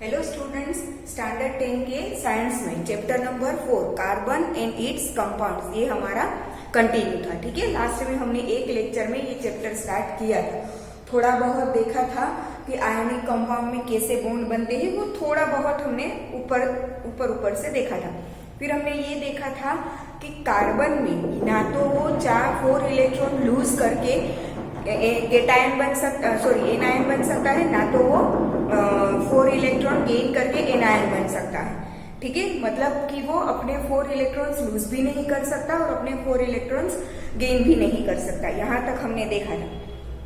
Hello students, standard 10 के science में chapter number 4 carbon and it's compounds ये हमारा कंटिन्यू था। ठीक है, लास्ट में हमने एक लेक्चर में ये चैप्टर स्टार्ट किया था। थोड़ा बहुत देखा था कि आयोनिक कंपाउंड में कैसे बॉन्ड बनते हैं, वो थोड़ा बहुत हमने ऊपर से देखा था। फिर हमने ये देखा था कि कार्बन में ना तो वो 4 इलेक्ट्रॉन लूज करके एनायन बन सकता है, ना तो वो 4 इलेक्ट्रॉन गेन करके एनायन बन सकता है। ठीक है, मतलब कि वो अपने 4 इलेक्ट्रॉन्स लूज भी नहीं कर सकता और अपने 4 इलेक्ट्रॉन्स गेन भी नहीं कर सकता। यहां तक हमने देखा था।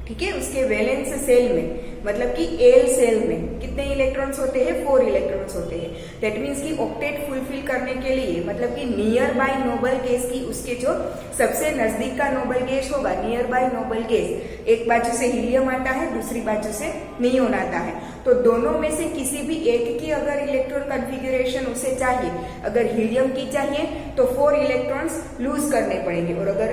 ठीक है, उसके वैलेंस सेल में मतलब कि एल सेल में कितने इलेक्ट्रॉन्स होते हैं? 4 इलेक्ट्रॉन्स होते हैं। दैट मीन्स कि ऑक्टेट फुलफिल करने के लिए मतलब कि नियर बाय नोबल गैस की उसके जो सबसे नजदीक का नोबल गैस होगा, नियर बाय नोबल गैस, एक बाजू से हीलियम आता है, दूसरी बाजू से नियोन आता है। तो दोनों में से किसी भी एक की अगर इलेक्ट्रॉन कन्फिगरेशन उसे चाहिए, अगर हीलियम की चाहिए तो 4 इलेक्ट्रॉन्स लूज करने पड़ेंगे, और अगर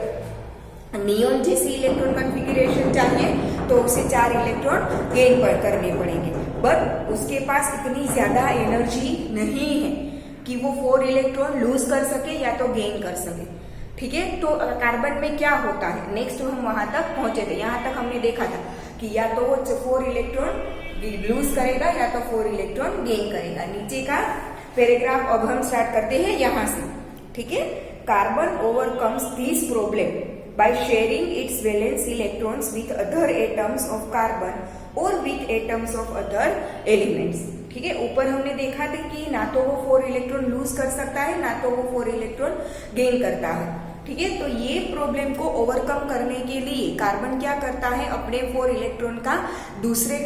नियोन जैसी इलेक्ट्रॉन कन्फिगरेशन चाहिए तो उसे 4 इलेक्ट्रॉन गेन करने पड़ेंगे। बट उसके पास इतनी ज्यादा एनर्जी नहीं है कि वो 4 इलेक्ट्रॉन लूज कर सके या तो गेन कर सके। ठीक है, तो कार्बन में क्या होता है, नेक्स्ट हम वहां तक पहुंचे थे। यहां तक हमने देखा था कि या तो वो 4 इलेक्ट्रॉन लूज करेगा या तो 4 इलेक्ट्रॉन गेन करेगा। नीचे का पैराग्राफ अब हम स्टार्ट करते हैं यहां से। ठीक है, carbon overcomes this problem by sharing its valence electrons with other atoms of carbon or with atoms of other elements। ठीक है, ऊपर हमने देखा था कि ना तो वो 4 इलेक्ट्रॉन लूज कर सकता है, ना तो वो 4 इलेक्ट्रॉन गेन करता है। ठीक है, तो ये प्रॉब्लम को ओवरकम करने के लिए कार्बन क्या करता है, अपने 4 इलेक्ट्रॉन का दूसरे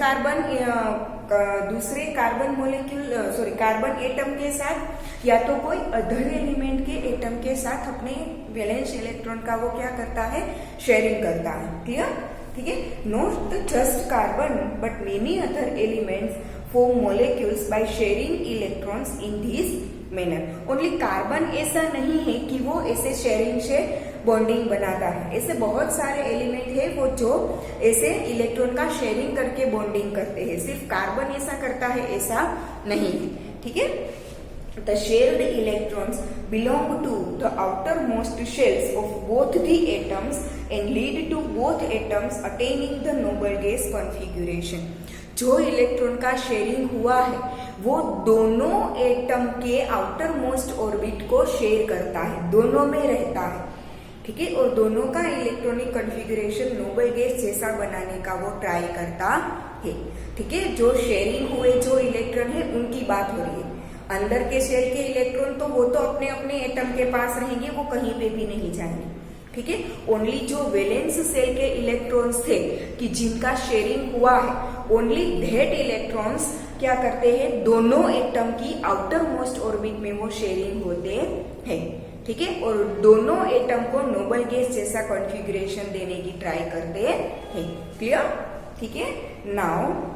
कार्बन एटम के साथ या तो कोई अदर एलिमेंट के एटम के साथ अपने वैलेंस इलेक्ट्रॉन का वो क्या करता है, शेयरिंग करता है। क्लियर? ठीक है, not just carbon but many other elements form molecules by sharing electrons in this manner. Only carbon ऐसा नहीं है कि वो ऐसे शेयरिंग से बॉन्डिंग बनाता है, ऐसे बहुत सारे एलिमेंट है वो जो ऐसे इलेक्ट्रॉन का शेयरिंग करके बॉन्डिंग करते हैं। सिर्फ कार्बन ऐसा करता है ऐसा नहीं है। ठीक है, the shared electrons belong to the outermost shells of both the atoms and lead to both atoms attaining the noble gas configuration। जो इलेक्ट्रॉन का शेयरिंग हुआ है वो दोनों एटम के आउटर मोस्ट ऑर्बिट को शेयर करता है, दोनों में रहता है। ठीक है, और दोनों का इलेक्ट्रॉनिक कॉन्फ़िगरेशन नोबल गैस जैसा बनाने का वो ट्राई करता है। ठीक है, जो शेयरिंग हुए जो इलेक्ट्रॉन है उनकी बात हो रही है। अंदर के शेल के इलेक्ट्रॉन तो वो तो अपने अपने एटम के पास रहेंगे, वो कहीं पे भी नहीं जाएंगे। ठीक है, ओनली जो वैलेंस सेल के इलेक्ट्रॉन्स थे कि जिनका शेयरिंग हुआ है, ओनली दैट इलेक्ट्रॉन्स क्या करते हैं, दोनों एटम की आउटर मोस्ट ऑर्बिट में वो शेयरिंग होते हैं। ठीक है, और दोनों एटम को नोबल गैस जैसा कॉन्फ़िगरेशन देने की ट्राई करते हैं। क्लियर? ठीक है, now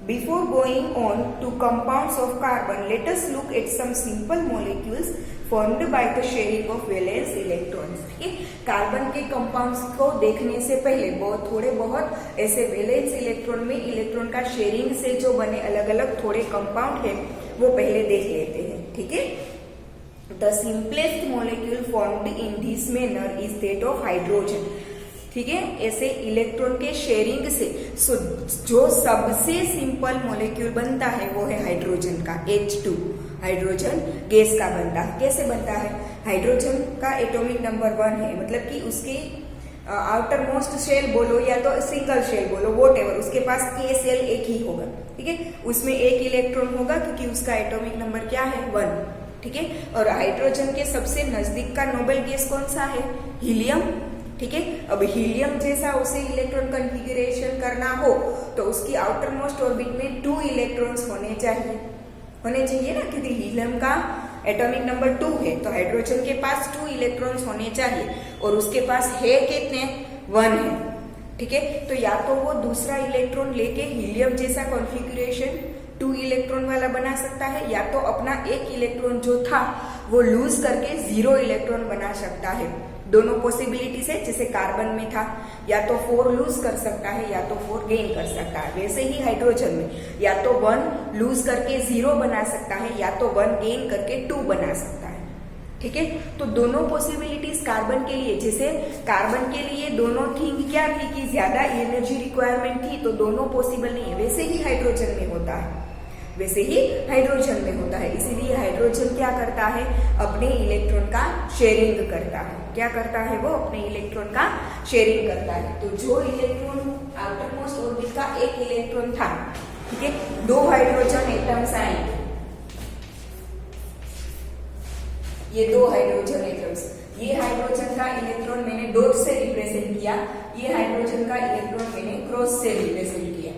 before going on to compounds of carbon, let us look at some simple molecules formed by the sharing of valence electrons। ठीक है, कार्बन के कंपाउंड्स को देखने से पहले थोड़े बहुत ऐसे वैलेंस इलेक्ट्रॉन में इलेक्ट्रॉन का शेयरिंग से जो बने अलग अलग थोड़े कंपाउंड है वो पहले देख लेते हैं। ठीक है, the simplest molecule formed in this manner is that of hydrogen. ठीक है, ऐसे इलेक्ट्रॉन के शेयरिंग से जो सबसे सिंपल मॉलिक्यूल बनता है वो है हाइड्रोजन का, H2 हाइड्रोजन गैस का बनता है। कैसे बनता है? हाइड्रोजन का एटॉमिक नंबर 1 है, मतलब कि उसके आउटर मोस्ट शेल बोलो या तो सिंगल शेल बोलो, वॉटएवर, उसके पास K सेल एक ही होगा। ठीक है, उसमें एक इलेक्ट्रॉन होगा क्योंकि उसका एटॉमिक नंबर क्या है, 1। ठीक है, और हाइड्रोजन के सबसे नजदीक का नोबल गैस कौन सा है, हीलियम। ठीक है, अब हीलियम जैसा उसे इलेक्ट्रॉन कन्फिगरेशन करना हो तो उसकी आउटर मोस्ट ऑर्बिट में 2 इलेक्ट्रॉन्स होने चाहिए ना, क्योंकि हीलियम का एटॉमिक नंबर 2 है तो हाइड्रोजन के पास 2 इलेक्ट्रॉन्स होने चाहिए और उसके पास है कितने, 1 है। ठीक है, तो या तो वो दूसरा इलेक्ट्रॉन लेके हीलियम जैसा कॉन्फ़िगरेशन 2 इलेक्ट्रॉन वाला बना सकता है, या तो अपना एक इलेक्ट्रॉन जो था वो लूज करके 0 इलेक्ट्रॉन बना सकता है। दोनों पॉसिबिलिटीज है, जैसे कार्बन में था या तो 4 लूज कर सकता है या तो 4 गेन कर सकता है, वैसे ही हाइड्रोजन में या तो 1 लूज करके 0 बना सकता है या तो 1 गेन करके 2 बना सकता है। ठीक है, तो दोनों पॉसिबिलिटीज कार्बन के लिए, जैसे कार्बन के लिए दोनों थिंग क्या थी कि ज्यादा एनर्जी रिक्वायरमेंट थी, तो दोनों पॉसिबल नहीं है, वैसे ही हाइड्रोजन में होता है, वैसे ही हाइड्रोजन में होता है। इसीलिए हाइड्रोजन क्या करता है, अपने इलेक्ट्रॉन का शेयरिंग करता है। क्या करता है वो, अपने इलेक्ट्रॉन का शेयरिंग करता है। तो जो इलेक्ट्रॉन आउटर मोस्ट ऑर्बिट का एक इलेक्ट्रॉन था, ठीक है, 2 हाइड्रोजन एटम्स आएंगे, ये 2 हाइड्रोजन एटम्स, ये हाइड्रोजन का इलेक्ट्रॉन मैंने डॉट से रिप्रेजेंट किया, ये हाइड्रोजन का इलेक्ट्रॉन मैंने क्रॉस से रिप्रेजेंट किया।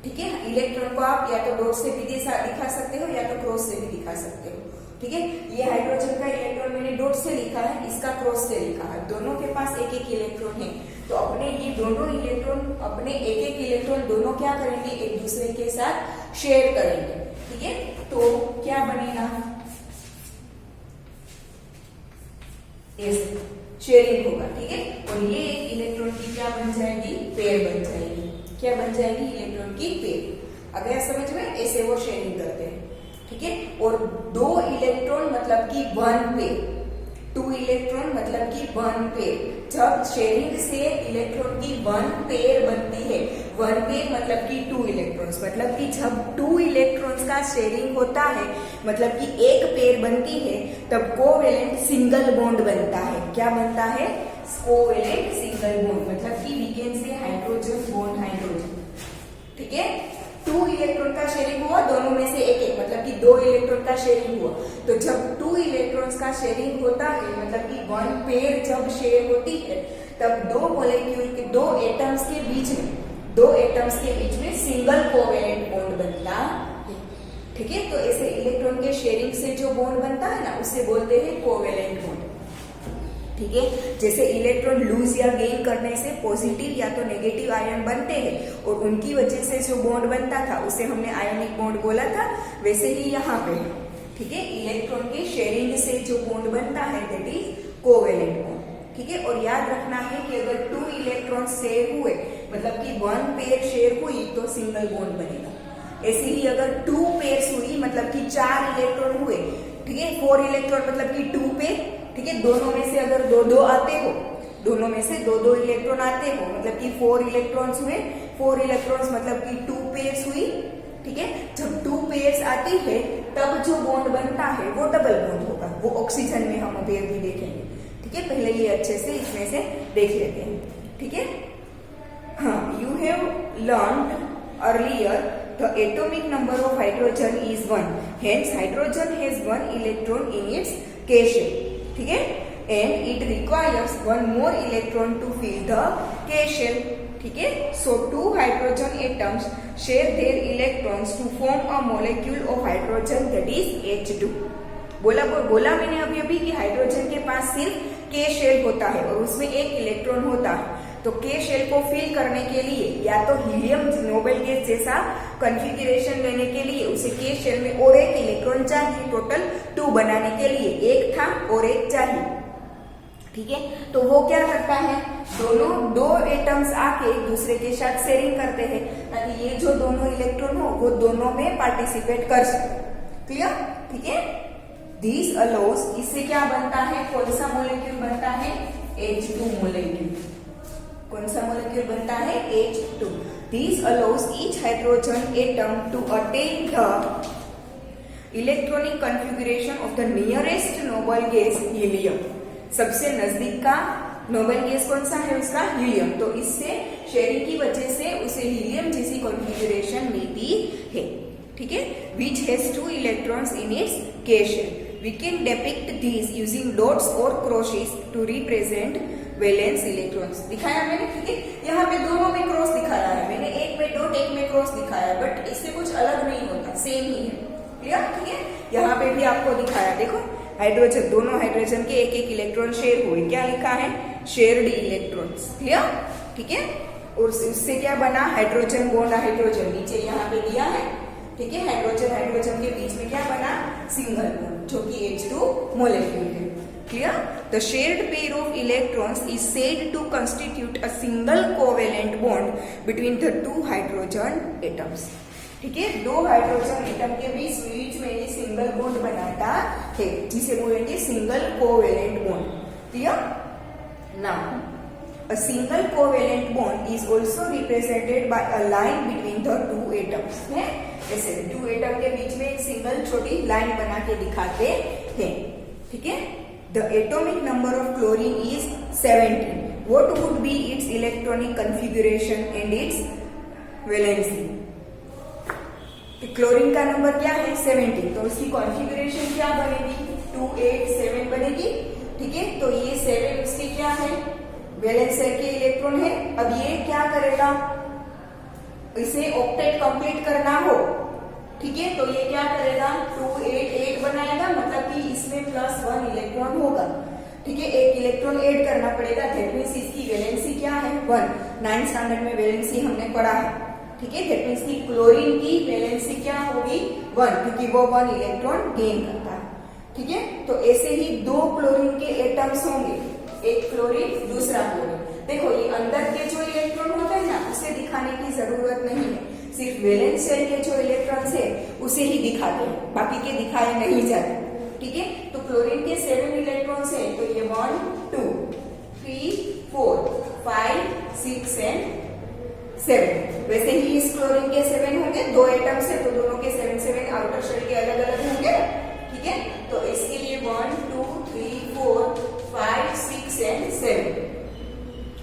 ठीक है, इलेक्ट्रॉन को आप या तो डॉट से भी दिखा सकते हो या तो क्रॉस से भी दिखा सकते हो। ठीक है, ये हाइड्रोजन का इलेक्ट्रॉन मैंने डॉट से लिखा है, इसका क्रॉस से लिखा है, दोनों के पास एक एक इलेक्ट्रॉन है, तो अपने ये दोनों इलेक्ट्रॉन, अपने एक एक इलेक्ट्रॉन दोनों क्या करेंगे, एक दूसरे के साथ शेयर करेंगे। ठीक है, तो क्या बनेगा, शेयरिंग होगा। ठीक है, और ये एक इलेक्ट्रॉन की क्या बन जाएगी, पेयर बन जाएगी। क्या बन जाएगी, इलेक्ट्रॉन की पेयर। अगर समझ में, ऐसे वो शेयरिंग करते हैं। ठीक है, और 2 इलेक्ट्रॉन मतलब कि 1 पेयर, 2 इलेक्ट्रॉन मतलब कि 1 पेयर। जब शेयरिंग से इलेक्ट्रॉन की 1 पेयर बनती है, 1 पेयर मतलब कि 2 इलेक्ट्रॉन्स, मतलब कि जब 2 इलेक्ट्रॉन्स का शेयरिंग होता है, मतलब कि एक पेयर बनती है, तब कोवेलेंट सिंगल बॉन्ड बनता है। क्या बनता है, कोवेलेंट सिंगल बॉन्ड, मतलब कि we can say hydrogen bond hydrogen. ठीक है, 2 इलेक्ट्रॉन का शेयरिंग हुआ, दोनों में से एक एक, मतलब कि 2 इलेक्ट्रॉन का शेयरिंग हुआ। तो जब 2 इलेक्ट्रॉन्स का शेयरिंग होता है, मतलब कि 1 पेयर जब शेयर होती है, तब 2 मॉलिक्यूल के 2 एटम्स के बीच में, 2 एटम्स के बीच में सिंगल कोवेलेंट बॉन्ड बनता है। ठीक है, तो ऐसे इलेक्ट्रॉन के शेयरिंग से जो बॉन्ड बनता है ना, उसे बोलते हैं कोवेलेंट बॉन्ड। ठीक है, जैसे इलेक्ट्रॉन लूज या गेन करने से पॉजिटिव या तो नेगेटिव आयन बनते हैं और उनकी वजह से जो बॉन्ड बनता था उसे हमने आयोनिक बॉन्ड बोला था, वैसे ही यहाँ पे। ठीक है, इलेक्ट्रॉन के शेयरिंग से जो बॉन्ड बनता है दैट इज कोवेलेंट बॉन्ड। ठीक है, और याद रखना है कि अगर 2 इलेक्ट्रॉन शेयर हुए, मतलब कि 1 पेयर शेयर हुई, तो सिंगल बॉन्ड बनेगा। ऐसे ही अगर 2 पेयर्स हुई, मतलब कि 4 इलेक्ट्रॉन हुए, ठीक है, 4 इलेक्ट्रॉन मतलब कि 2 पेयर। ठीक है, दोनों में से अगर 2-2 आते हो, दोनों में से 2-2 इलेक्ट्रॉन आते हो, मतलब कि 4 इलेक्ट्रॉन्स हुए, 4 इलेक्ट्रॉन्स मतलब कि 2 पेयर्स हुई। ठीक है, जब 2 पेयर्स आती है, तब जो बॉन्ड बनता है वो डबल बॉन्ड होगा। वो ऑक्सीजन में हम अभी देखेंगे। ठीक है, पहले ये अच्छे से इसमें से देख लेते हैं। ठीक है, हाँ, you have learned earlier the atomic number of hydrogen is 1, hence hydrogen has 1 electron in its k shell. ठीक है, and it requires 1 more electron to fill the k shell. ठीक है, so 2 hydrogen atoms share their electrons to form a molecule of hydrogen, that is H2. बोला मैंने अभी कि hydrogen के पास सिर्फ k शेल होता है और उसमें एक इलेक्ट्रॉन होता है। तो के शेल को फिल करने के लिए या तो हीलियम नोबेल गैस जैसा कॉन्फ़िगरेशन लेने के लिए उसे के शेल में और एक इलेक्ट्रॉन चाहिए, टोटल 2 बनाने के लिए एक था और एक चाहिए। ठीक है, तो वो क्या करता है, दोनों 2 एटम्स आके एक दूसरे के साथ शेयरिंग करते हैं, ताकि ये जो दोनों इलेक्ट्रॉन हो वो दोनों में पार्टिसिपेट कर सके। क्लियर? ठीक है, दिस अलाउज, इससे क्या बनता है, कौन सा मॉलिक्यूल बनता है, H2 मॉलिक्यूल। कौन सा मॉलिक्यूल बनता है, H2। This allows each hydrogen atom to attain the electronic configuration of the nearest noble gas, helium। सबसे नजदीक का नोबेल गैस कौन सा है, उसका हीलियम। तो इससे शेयरिंग की वजह से उसे हीलियम जैसी कॉन्फ़िगरेशन मिलती है। ठीक है, which has 2 electrons in its k shell। We can depict these using dots or crosses to represent valence electrons. दिखाया मैंने। ठीक है, यहाँ पे दोनों में क्रॉस दिखाया है मैंने, एक में डॉट एक में क्रॉस दिखाया, बट इससे कुछ अलग नहीं होता, सेम ही है। क्लियर? ठीक है, यहाँ पे भी आपको दिखाया, देखो हाइड्रोजन, दोनों हाइड्रोजन के एक एक इलेक्ट्रॉन शेयर हुए, क्या लिखा है, शेयर्ड इलेक्ट्रॉन्स। क्लियर? ठीक है, और उससे क्या बना, हाइड्रोजन बॉन्ड हाइड्रोजन, नीचे यहाँ पे दिया है। ठीक है, हाइड्रोजन हाइड्रोजन के बीच में क्या बना, सिंगल बॉन्ड, जो कि H2 मॉलिक्यूल है। Clear? The shared pair of electrons is said to constitute a single covalent bond between the two hydrogen atoms. ठीक है, दो हाइड्रोजन एटम के बीच में ये सिंगल बॉन्ड बनाता है, जिसे बोलेंगे single covalent bond. Clear? Now a single covalent bond is also represented by a line between the two atoms. है ऐसे टू एटम के बीच में एक सिंगल छोटी लाइन बना के दिखाते हैं. ठीक है, the atomic number of chlorine is 17. What would be its electronic configuration and its valency? Chlorine का नंबर क्या है 17, तो उसकी कॉन्फ़िगरेशन क्या बनेगी 287 बनेगी. ठीक है, तो ये 7 उसकी क्या है वैलेंस शेल के इलेक्ट्रॉन है. अब ये क्या करेगा, इसे ऑक्टेट कंप्लीट करना हो. ठीक है, तो ये क्या करेगा 288 बनाएगा, मतलब कि इसमें +1 इलेक्ट्रॉन होगा. ठीक है, एक इलेक्ट्रॉन ऐड करना पड़ेगा. दैट मीन्स इसकी वैलेंसी क्या है 1. 9th स्टैंडर्ड में वैलेंसी हमने पढ़ा है. ठीक है, दैट मीन्स की क्लोरीन की वैलेंसी क्या होगी 1, क्योंकि वो 1 इलेक्ट्रॉन गेन करता है. ठीक है, तो ऐसे ही दो क्लोरीन के एटम्स होंगे, एक क्लोरीन दूसरा क्लोरीन. देखो ये अंदर के जो इलेक्ट्रॉन होते हैं ना, उसे दिखाने की जरूरत नहीं है. सिर्फ वैलेंस शेल के जो इलेक्ट्रॉन्स है उसे ही दिखाते हैं, बाकी के दिखाए नहीं जाते. ठीक है, तो क्लोरीन के 7 इलेक्ट्रॉन्स है, तो ये 1 2 3 4 5 6 एंड 7. वैसे ही इस क्लोरीन के 7 होंगे, दो एटम्स है तो दोनों के 7 आउटर शेल के अलग अलग होंगे. ठीक है, तो इसके लिए 1 2 3 4 5 6 एंड 7.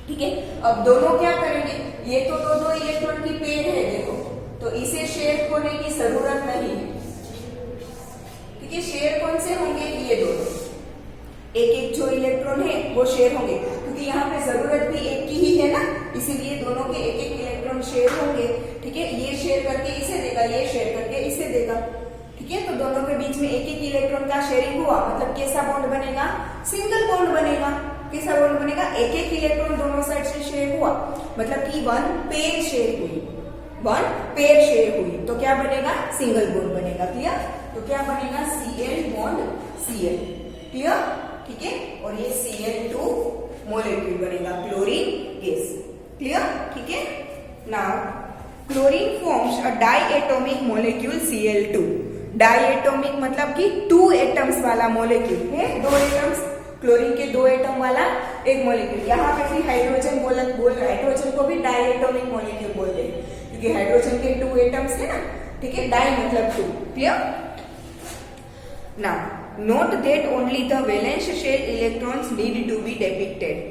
ठीक है, अब दोनों क्या करेंगे, ये तो दो इलेक्ट्रॉन की पेयर है देखो, तो इसे शेयर होने की जरूरत नहीं है. ठीक है, शेयर कौन से होंगे, ये दोनों एक जो इलेक्ट्रॉन है वो शेयर होंगे, क्योंकि यहाँ पे जरूरत भी एक की ही है ना, इसीलिए दोनों के एक इलेक्ट्रॉन शेयर होंगे. ठीक है, ये शेयर करके इसे देगा, ये शेयर करके इसे देगा. ठीक है, तो दोनों के बीच में एक इलेक्ट्रॉन का शेयरिंग हुआ, मतलब कैसा बॉन्ड बनेगा, सिंगल बॉन्ड बनेगा. कैसा बॉन्ड बनेगा, एक इलेक्ट्रॉन दोनों साइड से शेयर हुआ, मतलब कि 1 पेयर शेयर हुई, 1 पेयर शेयर हुई, तो क्या बनेगा सिंगल बॉन्ड बनेगा. क्लियर? तो क्या बनेगा Cl बॉन्ड Cl. क्लियर? ठीक है, और ये Cl2 मोलेक्यूल बनेगा, क्लोरीन गैस. क्लियर? ठीक है, now chlorine forms a diatomic molecule Cl2. Diatomic मतलब कि 2 एटम्स वाला मोलेक्यूल है, 2 एटम्स, क्लोरीन के 2 एटम वाला एक मोलेक्यूल. यहाँ पे भी हाइड्रोजन हाइड्रोजन को भी डाइएटॉमिक मोलेक्यूल बोलते हैं, क्योंकि हाइड्रोजन के 2 एटम्स है ना. ठीक है, डाई मतलब 2. Clear? Now note that only the valence shell electrons need to be depicted.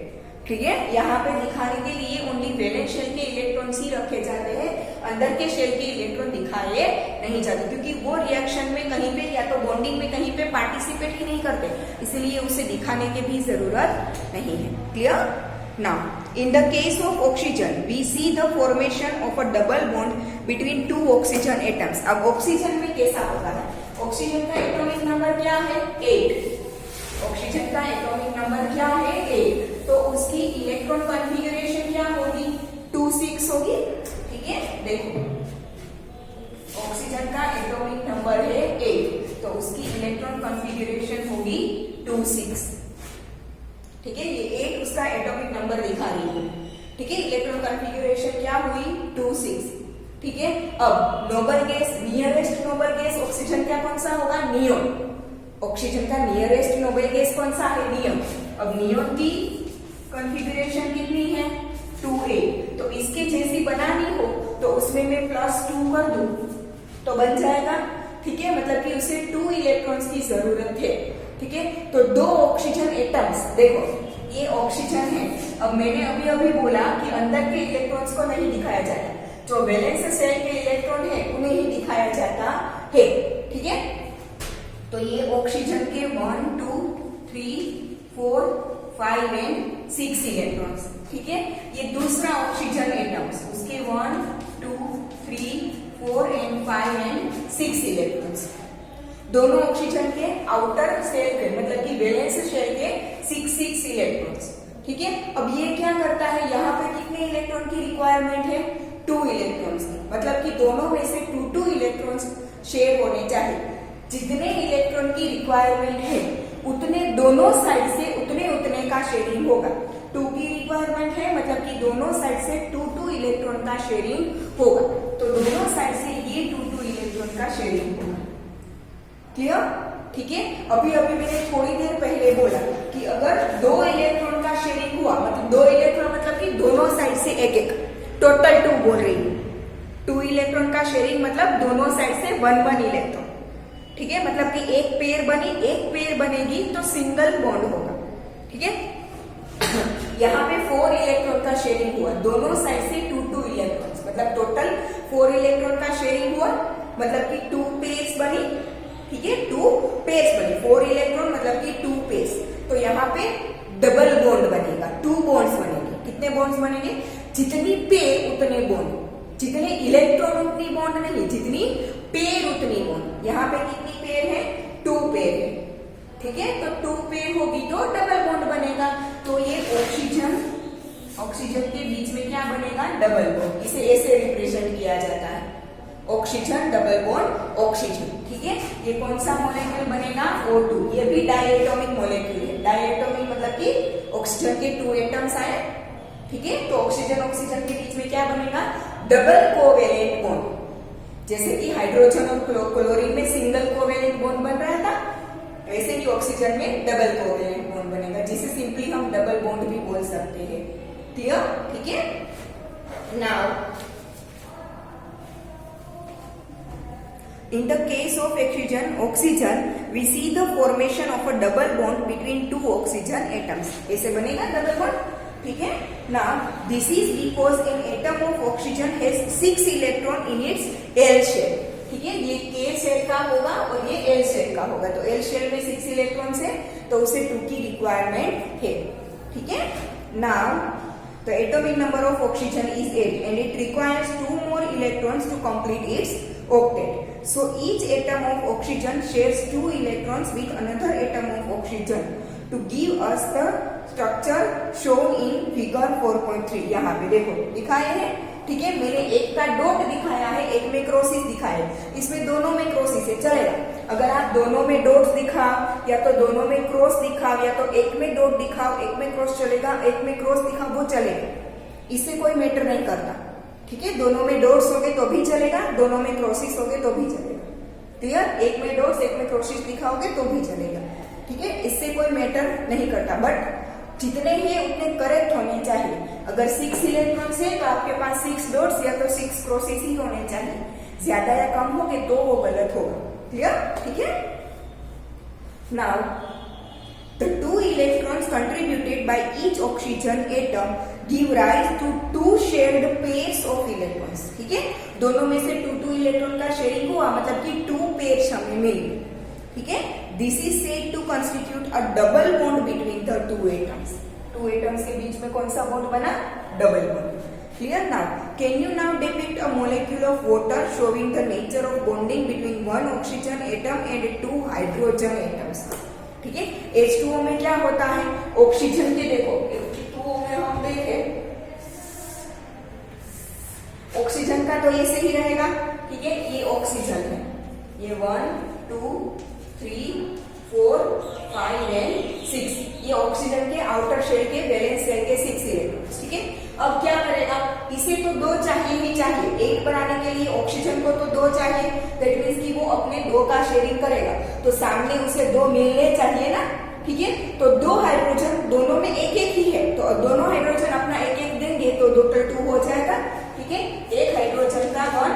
ठीक है, यहाँ पे दिखाने के लिए ओनली वैलेंस शेल के इलेक्ट्रॉन्स ही रखे जाते हैं, अंदर के शेल के इलेक्ट्रॉन दिखाए नहीं जाते, क्योंकि वो रिएक्शन में कहीं पे या तो बॉन्डिंग में कहीं पे पार्टिसिपेट ही नहीं करते, इसलिए उसे दिखाने की भी जरूरत नहीं है. Clear? Now in the case of oxygen we see the formation of a double bond between 2 oxygen atoms. अब ऑक्सीजन में कैसा होता है, ऑक्सीजन का एटॉमिक नंबर क्या है 8. ऑक्सीजन का एटॉमिक नंबर क्या है 8, तो उसकी इलेक्ट्रॉन कॉन्फ़िगरेशन क्या होगी 2 6 होगी. ठीक है, देखो ऑक्सीजन का एटॉमिक नंबर है 8, तो उसकी इलेक्ट्रॉन कॉन्फ़िगरेशन होगी 2 6. ठीक है, ये 8 उसका एटॉमिक नंबर दिखा रही है. ठीक है, इलेक्ट्रॉन कॉन्फ़िगरेशन क्या हुई 2 6. ठीक है, अब noble gas, nearest noble gas oxygen का कौन सा होगा नियोन. ऑक्सीजन का नियरेस्ट नोबल गैस कौन सा है नियोन. अब नियोन की कॉन्फ़िगरेशन कितनी है 2a, तो इसके जैसी बनानी हो तो उसमें मैं +2 कर दूं तो बन जाएगा. ठीक है, मतलब कि उसे 2 इलेक्ट्रॉन्स की जरूरत है. ठीक है, तो 2 ऑक्सीजन एटम्स, देखो ये ऑक्सीजन है. अब मैंने अभी बोला कि अंदर के इलेक्ट्रॉन्स को नहीं दिखाया जाता, जो वैलेंस शेल के इलेक्ट्रॉन है उन्हें ही दिखाया जाता है. ठीक है, तो ये ऑक्सीजन के 1 2 3 4 5 एंड 6 इलेक्ट्रॉन्स. ठीक है, ये दूसरा ऑक्सीजन एटम्स, उसके 1 2 3 4 एंड 5 एंड 6 इलेक्ट्रॉन्स. दोनों ऑक्सीजन के आउटर शेल के, मतलब कि वैलेंस शेल के 6 इलेक्ट्रॉन्स. ठीक है, अब ये क्या करता है, यहाँ पे कितने इलेक्ट्रॉन की रिक्वायरमेंट है 2 इलेक्ट्रॉन्स की, मतलब कि दोनों में से 2 इलेक्ट्रॉन्स शेयर होने चाहिए. जितने इलेक्ट्रॉन की रिक्वायरमेंट है उतने दोनों साइड से उतने उतने का शेयरिंग होगा। 2 की रिक्वायरमेंट है, मतलब कि दोनों साइड से 2 इलेक्ट्रॉन का शेयरिंग होगा। तो दोनों साइड से ये 2 इलेक्ट्रॉन का शेयरिंग होगा। क्लियर? ठीक है। अभी अभी मैंने थोड़ी देर पहले बोला कि अगर 2 इलेक्ट्रॉन का शेयरिंग हुआ, मतलब 2 इलेक्ट्रॉन मतलब कि दोनों साइड से एक एक, टोटल 2 बोल रही हूँ। 2 इलेक्ट्रॉन का शेयरिंग मतलब दोनों साइड से 1 इलेक्ट्रॉन। ठीक है, मतलब कि एक पेयर बनेगी तो सिंगल बॉन्ड होगा। ठीक है, यहाँ पे 4 इलेक्ट्रॉन का शेयरिंग हुआ, दोनों साइड से 2 इलेक्ट्रॉन, मतलब टोटल 4 इलेक्ट्रॉन का शेयरिंग हुआ, मतलब कि 2 पेयर्स बनी। ठीक है, 2 पेयर्स बनी, 4 इलेक्ट्रॉन मतलब कि 2 पेयर्स। तो यहाँ पे डबल बॉन्ड बनेगा, 2 बॉन्ड्स बनेंगे। कितने बॉन्ड्स बनेंगे? जितनी पेयर उतने बॉन्ड, जितने इलेक्ट्रॉन उतनी बॉन्ड नहीं, जितनी पेयर उतनी बॉन्ड। यहाँ पे कितनी पेयर है? 2 पेयर है। ठीक है, तो 2 पेयर होगी तो डबल बॉन्ड बनेगा। तो ये ऑक्सीजन के बीच में क्या बनेगा? Double bond. इसे ऐसे रिप्रेजेंट किया जाता है, ऑक्सीजन डबल बॉन्ड ऑक्सीजन। ठीक है, ये कौन सा मॉलिक्यूल बनेगा? O2। ये भी डायएटॉमिक मॉलिक्यूल है। डायएटॉमिक मतलब कि ऑक्सीजन के 2 एटम्स आए। ठीक है, तो ऑक्सीजन के बीच में क्या बनेगा? Double covalent bond. जैसे कि हाइड्रोजन और क्लोरीन में सिंगल कोवेलेंट बॉन्ड बन रहा था, वैसे ही ऑक्सीजन में डबल कोवेलेंट बॉन्ड बनेगा, जिसे सिंपली हम डबल बॉन्ड भी बोल सकते हैं। क्लियर? ठीक है। Now in the case of oxygen we see the formation of a double bond between 2 oxygen atoms। ऐसे बनेगा डबल बॉन्ड। ठीक है, now this is because an atom of oxygen has 6 electron in its L shell। ठीक है, ये K shell का होगा और ये L शेल का होगा। तो L शेल में 6 इलेक्ट्रॉन्स है, तो उसे 2 की रिक्वायरमेंट है। ठीक है, now the atomic number of oxygen is 8 and it requires 2 more electrons to complete its octet। So each atom of oxygen shares 2 electrons with another atom of oxygen to give us the structure shown in figure 4.3। यहाँ पे देखो दिखाए हैं। ठीक है, मैंने एक का डॉट दिखाया है, एक में क्रॉसिस दिखाया है। इसमें दोनों में क्रॉसिस है, चलेगा। अगर आप दोनों में डॉट्स दिखाओ या तो दोनों में क्रॉस दिखाओ या तो एक में डॉट दिखाओ, एक में क्रॉस चलेगा, एक में क्रॉस दिखाओ, वो चलेगा। इससे कोई मैटर नहीं करता। ठीक है, दोनों में डॉट्स होंगे तो भी चलेगा, दोनों में क्रॉसिस होंगे तो भी चलेगा। क्लियर? एक में डॉट्स एक में क्रॉसिस दिखाओगे तो भी चलेगा। ठीक है, इससे कोई मैटर नहीं करता, बट जितने ही उतने करेक्ट होने चाहिए। अगर 6 इलेक्ट्रॉन्स है तो आपके पास 6 डॉट्स या तो 6 क्रॉसेस ही होने चाहिए। ज्यादा या कम होंगे तो वो गलत होगा। क्लियर? ठीक है। Now the 2 electrons contributed by each oxygen atom give rise to 2 shared pairs of electrons. ठीक है, दोनों में से 2 इलेक्ट्रॉन का शेयरिंग हुआ, मतलब कि 2 पेयर्स हमें मिल गए। ठीक है, this is said to constitute a double bond between the 2 atoms. 2 atoms के बीच में कौन सा बॉन्ड बना? Double bond. Clear? Now can you now depict a molecule of water showing the nature of bonding between 1 oxygen atom and 2 hydrogen atoms. ठीक है, H2O में क्या होता है? ऑक्सीजन के देखो H2O में हम देखें, ऑक्सीजन का तो ऐसे ही रहेगा। ठीक है, ये ऑक्सीजन है, ये 1 2 3 4 5 एंड 6, ये ऑक्सीजन के आउटर शेल के वैलेंस शेल के 6 इलेक्ट्रॉन्स। ठीक है, अब क्या करेगा? इसे तो 2 चाहिए ही चाहिए, एक बनाने के लिए ऑक्सीजन को तो 2 चाहिए। दैट मीन्स कि वो अपने 2 का शेयरिंग करेगा, तो सामने उसे 2 मिलने चाहिए ना। ठीक है, तो 2 हाइड्रोजन दोनों में एक एक ही है, तो दोनों हाइड्रोजन अपना एक एक देंगे तो टोटल 2 हो जाएगा। ठीक है, एक हाइड्रोजन का 1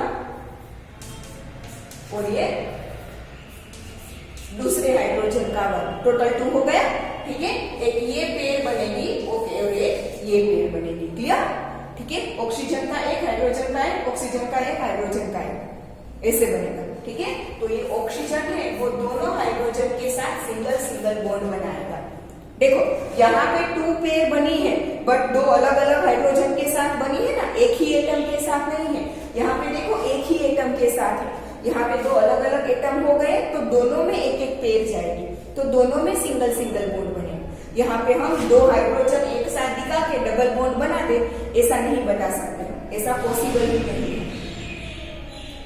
और ये दूसरे हाइड्रोजन का 1, टोटल 2 हो गया। ठीक है, एक ये पेयर बनेगी, ओके, और एक ये पेयर बनेगी। क्लियर? ठीक है, ऑक्सीजन का एक, हाइड्रोजन का एक, ऑक्सीजन का एक, हाइड्रोजन का एक, ऐसे बनेगा। ठीक है, तो ये ऑक्सीजन है वो दोनों हाइड्रोजन के साथ सिंगल सिंगल बॉन्ड बनाएगा। देखो यहाँ पे 2 पेयर बनी है, बट 2 अलग अलग हाइड्रोजन के साथ बनी है ना, एक ही एटम के साथ नहीं है। यहाँ पे देखो एक ही एटम के साथ है, यहाँ पे 2 अलग अलग एटम हो गए तो दोनों में एक एक पेयर जाएगी, तो दोनों में सिंगल सिंगल बॉन्ड बनेगा। यहाँ पे हम 2 हाइड्रोजन एक साथ दिखा के डबल बॉन्ड बना दे, ऐसा नहीं बता सकते, ऐसा पॉसिबल ही नहीं है।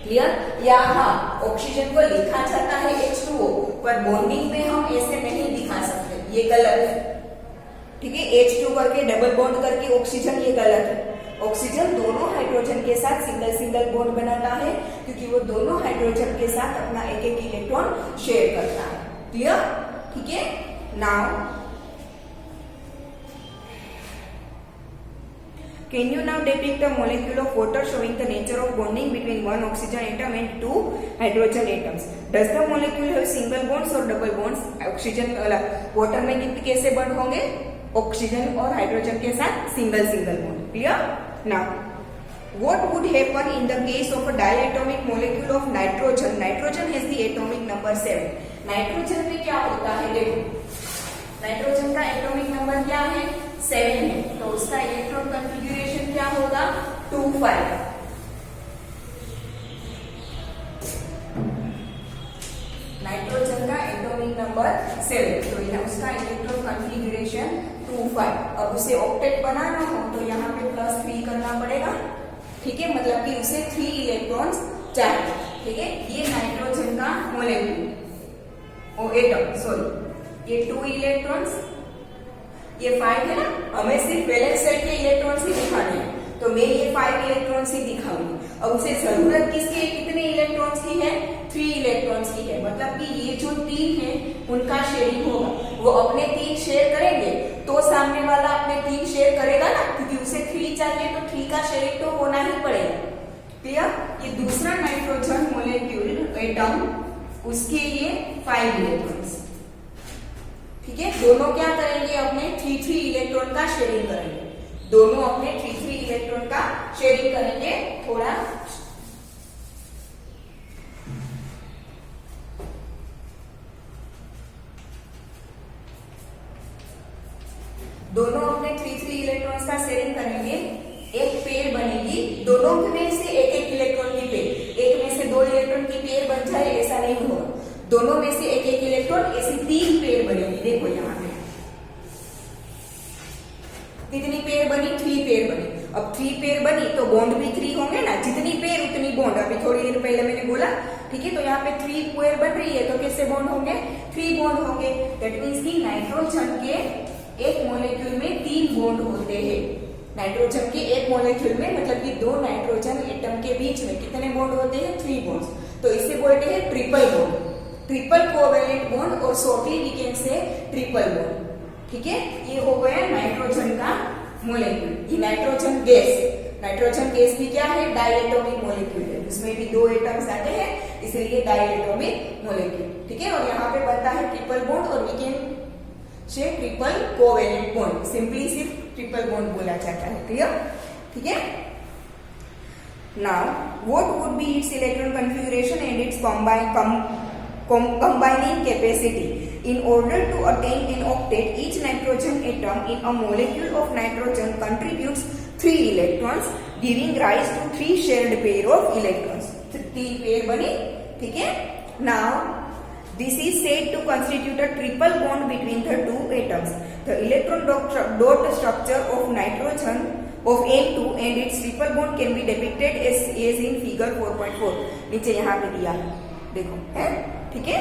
क्लियर? या हाँ, ऑक्सीजन को लिखा जाता है H2O, पर बॉन्डिंग में हम ऐसे नहीं दिखा गलत है, ठीक है। H2 करके डबल बॉन्ड करके ऑक्सीजन, ये गलत है। ऑक्सीजन दोनों हाइड्रोजन के साथ सिंगल सिंगल बॉन्ड बनाता है, क्योंकि वो दोनों हाइड्रोजन के साथ अपना एक एक इलेक्ट्रॉन शेयर करता है। क्लियर, ठीक है। Now can you now depict a molecule of water showing the nature of bonding between one oxygen atom and two hydrogen atoms? Does the molecule have single bonds or double bonds? Oxygen water में कितने कैसे bond होंगे? Oxygen और hydrogen के साथ single single bond. Clear. Now what would happen in the case of a diatomic molecule of nitrogen? Nitrogen has the atomic number 7. Nitrogen में क्या होता है? देखो, नाइट्रोजन का एटॉमिक नंबर क्या है? 7 है। तो उसका इलेक्ट्रॉन कॉन्फ़िगरेशन क्या होगा? 2,5। नाइट्रोजन का एटॉमिक नंबर 7, तो यहाँ उसका इलेक्ट्रॉन कॉन्फ़िगरेशन 2,5। अब उसे ऑक्टेट बनाना हो तो यहाँ पे +3 करना पड़ेगा, ठीक है। मतलब कि उसे 3 इलेक्ट्रॉन्स चाहिए, ठीक है। ये नाइट्रोजन का मोलेक्यूल एटम, सॉरी, ये 2 इलेक्ट्रॉन्स, ये 5 है ना। हमें सिर्फ वैलेंस शेल के इलेक्ट्रॉन्स ही दिखाने हैं, तो मैं ये 5 इलेक्ट्रॉन्स ही दिखाऊंगी। अब उसे जरूरत किसके, कितने इलेक्ट्रॉन्स की है? 3 इलेक्ट्रॉन्स की है। मतलब कि ये जो 3 है उनका शेयरिंग होगा। वो अपने 3 शेयर करेंगे तो सामने वाला अपने 3 शेयर करेगा ना, क्योंकि उसे 3 चाहिए तो 3 का शेयरिंग तो होना ही पड़ेगा। क्लियर। ये दूसरा नाइट्रोजन मोलेक्यूल एटम, उसके ये 5 इलेक्ट्रॉन्स, ठीक है। दोनों क्या करेंगे? अपने 3-3 इलेक्ट्रॉन का शेयरिंग करेंगे। दोनों अपने 3-3 इलेक्ट्रॉन का शेयरिंग करेंगे। थोड़ा दोनों अपने 3-3 इलेक्ट्रॉन्स का शेयरिंग करेंगे। एक पेयर बनेगी, दोनों में से एक एक इलेक्ट्रॉन की पेयर। एक में से 2 इलेक्ट्रॉन की पेयर बन जाए ऐसा नहीं होगा, दोनों में से एक एक इलेक्ट्रॉन, ऐसी 3 पेयर बनेगी। देखो यहाँ पे कितनी पेयर बनी? 3 पेयर बनी। अब 3 पेयर बनी तो बॉन्ड भी 3 होंगे ना, जितनी पेयर उतनी बॉन्ड। अभी थोड़ी देर पहले मैंने बोला, ठीक है। तो यहाँ पे 3 पेयर बन रही है तो कैसे बॉन्ड होंगे? 3 बॉन्ड होंगे। दैट मीन्स कि नाइट्रोजन के एक मॉलिक्यूल में 3 बॉन्ड होते हैं। नाइट्रोजन के एक मॉलिक्यूल में, मतलब कि 2 नाइट्रोजन एटम के बीच में कितने बॉन्ड होते हैं? 3 बॉन्ड्स। तो इसे बोलते हैं triple bond, triple covalent bond, और shortly we can say triple bond, ठीक है। ये हो गया नाइट्रोजन का मोलेक्यूल। ये नाइट्रोजन गैस भी क्या है? डायएटॉमिक मोलेक्यूल है। उसमें भी 2 एटम्स आते हैं, इसलिए डायएटॉमिक मोलेक्यूल, ठीक है। और यहाँ पे बनता है ट्रिपल बॉन्ड, और we can say triple covalent bond. Simply सिर्फ ट्रिपल बॉन्ड बोला जाता है। क्लियर, ठीक है। Now what would be its electron configuration and its combining capacity? In order to attain an octet, each nitrogen atom in a molecule of nitrogen contributes 3 electrons, giving rise to 3 shared pair of electrons. 3 pair बने, ठीक है। Now this is said to constitute a triple bond between the 2 atoms. The electron dot structure of nitrogen of N2 and its triple bond can be depicted as in figure 4.4. नीचे यहाँ पे दिया है, देखो है, ठीक है।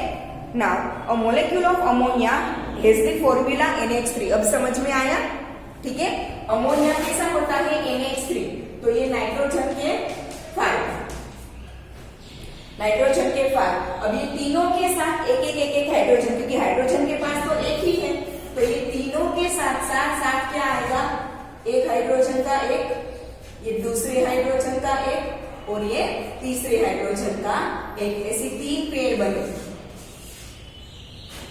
Now a molecule of ammonia has the formula NH3। अब समझ में आया, ठीक है। अमोनिया कैसा होता है? NH3। तो ये नाइट्रोजन के 5, नाइट्रोजन के 5। अब ये तीनों के साथ एक एक हाइड्रोजन, क्योंकि हाइड्रोजन के पास तो एक ही है, तो ये तीनों के साथ साथ क्या आएगा? एक हाइड्रोजन का एक, ये दूसरे हाइड्रोजन का एक, और ये तीसरे हाइड्रोजन का एक। ऐसी 3 पेयर बने।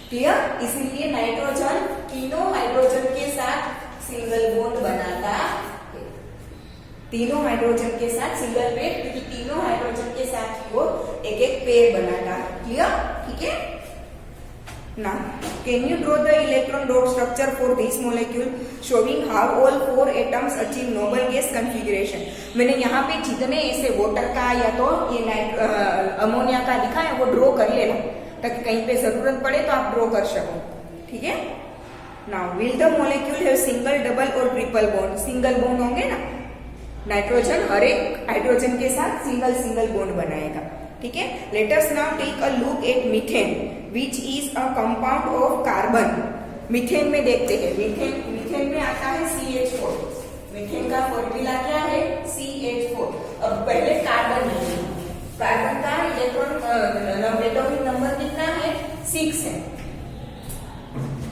क्लियर। इसीलिए नाइट्रोजन तीनों हाइड्रोजन के साथ सिंगल बॉन्ड बनाता है। तीनों हाइड्रोजन के साथ सिंगल पेयर, क्योंकि तीनों हाइड्रोजन के साथ वो एक एक पेयर बनाता है। क्लियर, ठीक है। Now, can you draw the electron dot structure for this molecule showing how all 4 atoms achieve noble gas configuration? मैंने यहाँ पे जितने ऐसे वाटर का या तो ये अमोनिया का लिखा है वो ड्रॉ कर लेना, ताकि कहीं पे जरूरत पड़े तो आप ड्रॉ कर सको, ठीक है। Now, will the molecule have single, double और ट्रिपल बॉन्ड? सिंगल बॉन्ड होंगे ना, नाइट्रोजन हर एक हाइड्रोजन के साथ सिंगल बॉन्ड बनाएगा, ठीक है। Let us now take a look at methane, which is a compound of carbon, methane में देखते हैं, मीथेन में आता है CH4। मीथेन का फॉर्मूला क्या है? CH4। अब पहले कार्बन है, कार्बन का एटॉमिक नंबर कितना है? 6 है।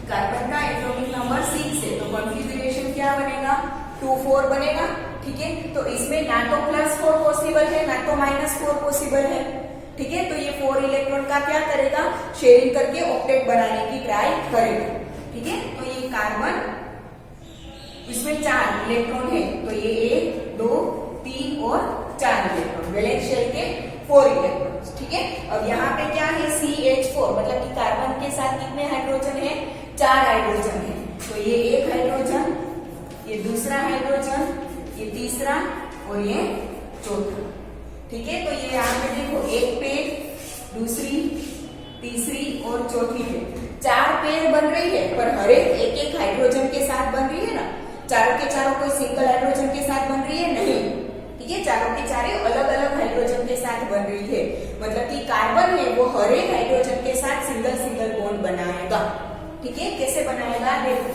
कार्बन का एटॉमिक नंबर 6 है, तो कॉन्फिगरेशन क्या बनेगा? 2-4 बनेगा। ठीक है, तो इसमें ना तो +4 पॉसिबल है, ना तो -4 पॉसिबल है। ठीक है, तो ये 4 इलेक्ट्रॉन का क्या करेगा? शेयरिंग करके ऑक्टेट बनाने की ट्राई करेगा। ठीक है, तो ये कार्बन, इसमें 4 इलेक्ट्रॉन है, तो ये 1, 2, 3 और 4 इलेक्ट्रॉन, वैलेंस शेल के 4 इलेक्ट्रॉन। ठीक है, अब यहाँ पे क्या है? CH4, मतलब कि कार्बन के साथ कितने हाइड्रोजन है? 4 हाइड्रोजन है। तो ये एक हाइड्रोजन, ये दूसरा हाइड्रोजन, ये तीसरा और ये चौथा। ठीक है, तो ये यहाँ पे देखो, एक पेड़, दूसरी, तीसरी और चौथी पेड़, 4 पेड़ बन रही है, पर हर एक हाइड्रोजन के साथ बन रही है ना। चारों के चारों कोई सिंगल हाइड्रोजन के साथ बन रही है? नहीं। ठीक है, चारों के चारों अलग अलग हाइड्रोजन के साथ बन रही है, मतलब कि कार्बन है वो हर एक हाइड्रोजन के साथ सिंगल बॉन्ड बनाएगा। ठीक है, कैसे बनाएगा? देखो,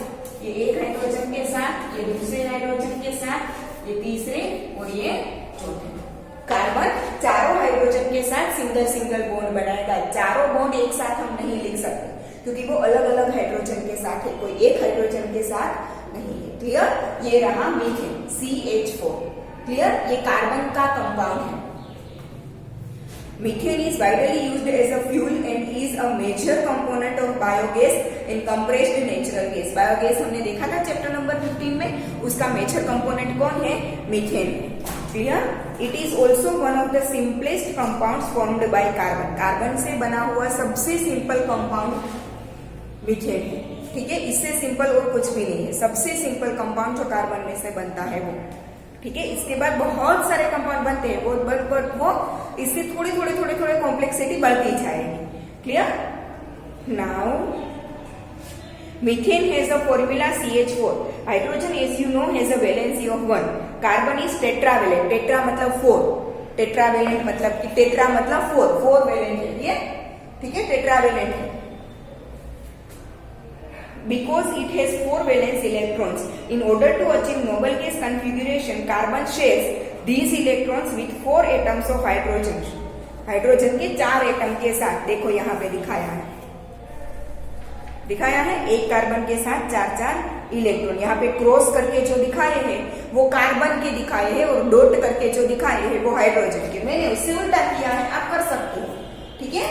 ये एक हाइड्रोजन के साथ, ये दूसरे हाइड्रोजन के साथ, ये तीसरे और ये चौथे। कार्बन चारों हाइड्रोजन के साथ सिंगल बॉन्ड बनाएगा। चारों बॉन्ड एक साथ हम नहीं लिख सकते, क्योंकि वो अलग अलग हाइड्रोजन के साथ है, कोई एक हाइड्रोजन के साथ नहीं है। क्लियर? ये रहा मीथेन, CH4। क्लियर? ये कार्बन का कंपाउंड है। Methane is widely used as a fuel and is a major component of biogas in compressed natural gas. Biogas हमने देखा था चैप्टर नंबर 15 में, उसका मेजर कंपोनेंट कौन है? Methane. Clear? It is also one of the simplest compounds formed by carbon. Carbon से बना हुआ सबसे सिंपल कंपाउंड मीथेन है। ठीक है, इससे सिंपल और कुछ भी नहीं है। सबसे सिंपल कंपाउंड जो कार्बन में से बनता है वो। ठीक है, इसके बाद बहुत सारे कंपाउंड बनते हैं, वो इससे थोड़ी कॉम्प्लेक्सिटी बढ़ती जाएगी। Clear? Now methane has a formula CH4। Hydrogen as you know has a valency of 1। Carbon is tetravalent. Tetra मतलब 4, टेट्रावेलेंट मतलब कि टेट्रा मतलब 4 वैलेंट है ये। ठीक है, टेट्रावेलेंट है। Because it has 4 valence electrons, in order to achieve noble gas configuration, carbon shares these electrons with 4 atoms of hydrogen. Hydrogen के 4 एटम के साथ, देखो यहाँ पे दिखाया है एक कार्बन के साथ 4 इलेक्ट्रॉन। यहाँ पे क्रॉस करके जो दिखाए हैं वो कार्बन के दिखाए हैं, और डॉट करके जो दिखाए हैं वो हाइड्रोजन के। मैंने उससे उल्टा किया है, आप कर सकते हो। ठीक है,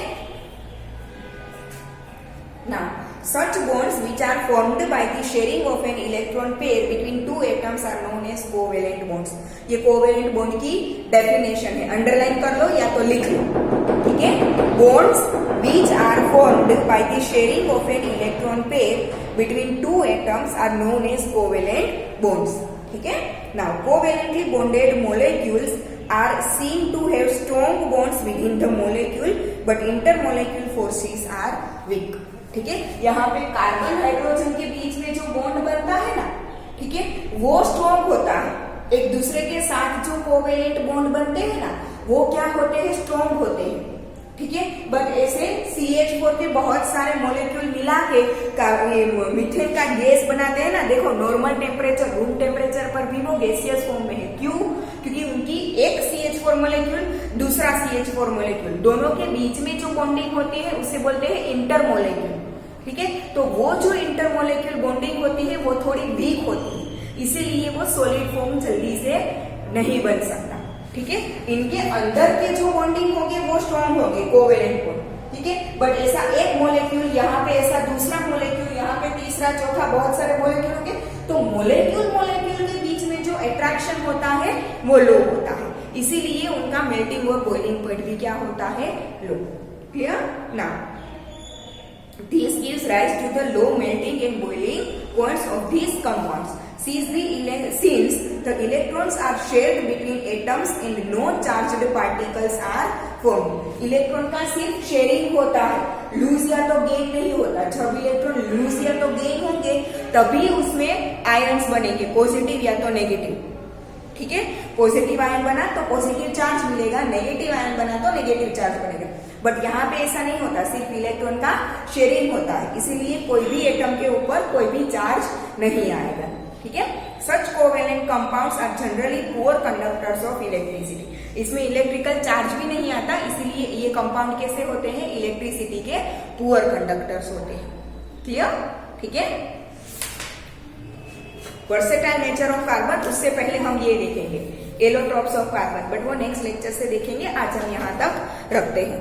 now such bonds which are formed by the sharing of an electron pair between 2 atoms are known as covalent bonds. ये कोवेलेंट बॉन्ड की डेफिनेशन है, अंडरलाइन कर लो या तो लिख लो। ठीक है, bonds which are formed by the sharing of an electron pair between 2 atoms are known as covalent bonds. ठीक है, now covalently bonded molecules are seen to have strong bonds within the molecule, but intermolecular forces are weak. ठीक है, यहाँ पे carbon hydrogen के बीच में जो बॉन्ड बनता है ना, ठीक है, वो स्ट्रॉन्ग होता है। एक दूसरे के साथ जो कोवेलेंट बॉन्ड बनते हैं ना, वो क्या होते हैं? स्ट्रॉन्ग होते हैं। ठीक है, बट ऐसे CH4 के बहुत सारे मॉलिक्यूल मिला के मीथेन का गैस बनाते हैं ना। देखो, नॉर्मल टेम्परेचर, रूम टेम्परेचर पर भी वो गैसियस फॉर्म में है। क्यों? क्योंकि उनकी एक CH4 मॉलिक्यूल, दूसरा CH4 मॉलिक्यूल, दोनों के बीच में जो बॉन्डिंग होती है उसे बोलते हैं इंटरमोलेक्यूल। ठीक है, तो वो जो इंटरमोलेक्यूल बॉन्डिंग होती है वो थोड़ी वीक होती है, इसीलिए वो सॉलिड फॉर्म जल्दी से नहीं बन सकता। ठीक है, इनके अंदर के जो बॉन्डिंग होगी वो स्ट्रॉन्ग होगी, कोवेलेंट बॉन्ड। ठीक है, बट ऐसा एक मॉलिक्यूल यहाँ पे, ऐसा दूसरा मॉलिक्यूल यहाँ पे, तीसरा चौथा, बहुत सारे मॉलिक्यूल होंगे, तो मॉलिक्यूल के बीच में जो अट्रैक्शन होता है वो लो होता है, इसीलिए उनका मेल्टिंग और बॉइलिंग पॉइंट भी क्या होता है? लो। Clear? Now this gives rise to the low melting and boiling points of these compounds. Since the electrons are shared between atoms and no charged particles are formed. Electron का सिर्फ sharing होता है, loose या तो gain नहीं होता। जब electron lose या तो गेन होंगे तभी उसमें आयन्स बनेंगे, पॉजिटिव या तो नेगेटिव। ठीक है, पॉजिटिव आयन बना तो पॉजिटिव चार्ज मिलेगा, नेगेटिव आयन बना तो नेगेटिव चार्ज बनेगा। बट यहाँ पे ऐसा नहीं होता, सिर्फ इलेक्ट्रॉन का शेयरिंग होता है, इसीलिए कोई भी एटम के ऊपर कोई भी चार्ज नहीं आएगा। ठीक है, such covalent compounds are generally poor conductors of electricity. इसमें इलेक्ट्रिकल चार्ज भी नहीं आता, इसीलिए ये कंपाउंड कैसे होते हैं, इलेक्ट्रिसिटी के पुअर कंडक्टर्स होते हैं। क्लियर? ठीक है, वर्सेटाइल नेचर ऑफ कार्बन, उससे पहले हम ये देखेंगे एलोट्रॉप्स ऑफ कार्बन, बट वो नेक्स्ट लेक्चर से देखेंगे, आज हम यहाँ तक रखते हैं।